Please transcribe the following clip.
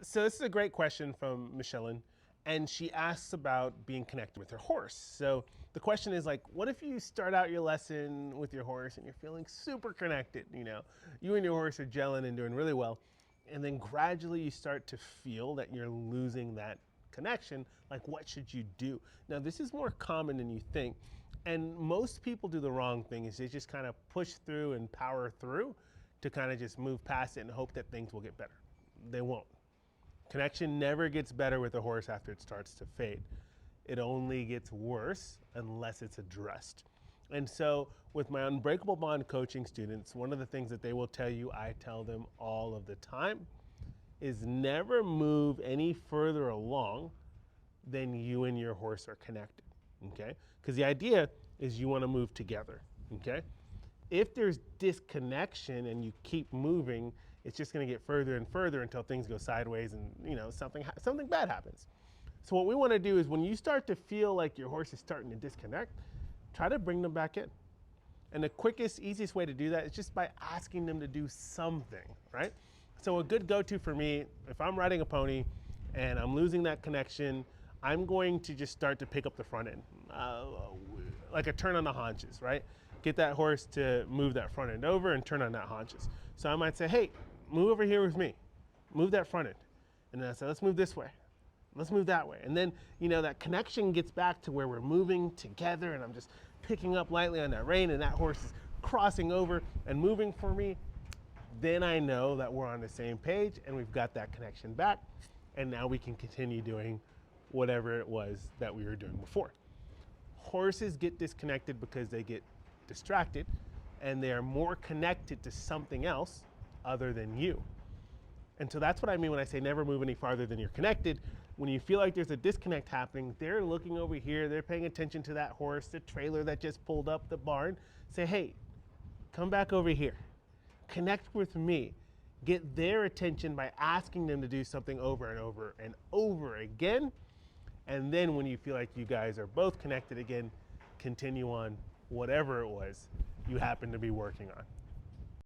So this is a great question from Michelin, and she asks about being connected with her horse. So the question is like, what if you start out your lesson with your horse and you're feeling super connected? You and your horse are gelling and doing really well, and then gradually you start to feel that you're losing that connection. Like, what should you do? Now, this is more common than you think, and most people do the wrong thing. Is they just kind of push through and power through to kind of just move past it and hope that things will get better. They won't. Connection never gets better with a horse after it starts to fade. It only gets worse unless it's addressed. And so, with my Unbreakable Bond coaching students, one of the things that they will tell you, I tell them all of the time, is never move any further along than you and your horse are connected. Okay? Because the idea is you want to move together. Okay? If there's disconnection and you keep moving, it's just going to get further and further until things go sideways and something bad happens. So what we want to do is when you start to feel like your horse is starting to disconnect, try to bring them back in. And the quickest, easiest way to do that is just by asking them to do something, right? So a good go-to for me, if I'm riding a pony and I'm losing that connection, I'm going to just start to pick up the front end, like a turn on the haunches, right? Get that horse to move that front end over and turn on that haunches. So I might say, hey, move over here with me. Move that front end. And then I say, let's move this way. Let's move that way. And then, that connection gets back to where we're moving together and I'm just picking up lightly on that rein and that horse is crossing over and moving for me. Then I know that we're on the same page and we've got that connection back. And now we can continue doing whatever it was that we were doing before. Horses get disconnected because they get distracted and they are more connected to something else other than you. And so that's what I mean when I say never move any farther than you're connected. When you feel like there's a disconnect happening, they're looking over here, they're paying attention to that horse, the trailer that just pulled up the barn. Say, hey, come back over here. Connect with me. Get their attention by asking them to do something over and over and over again. And then when you feel like you guys are both connected again, continue on whatever it was you happen to be working on.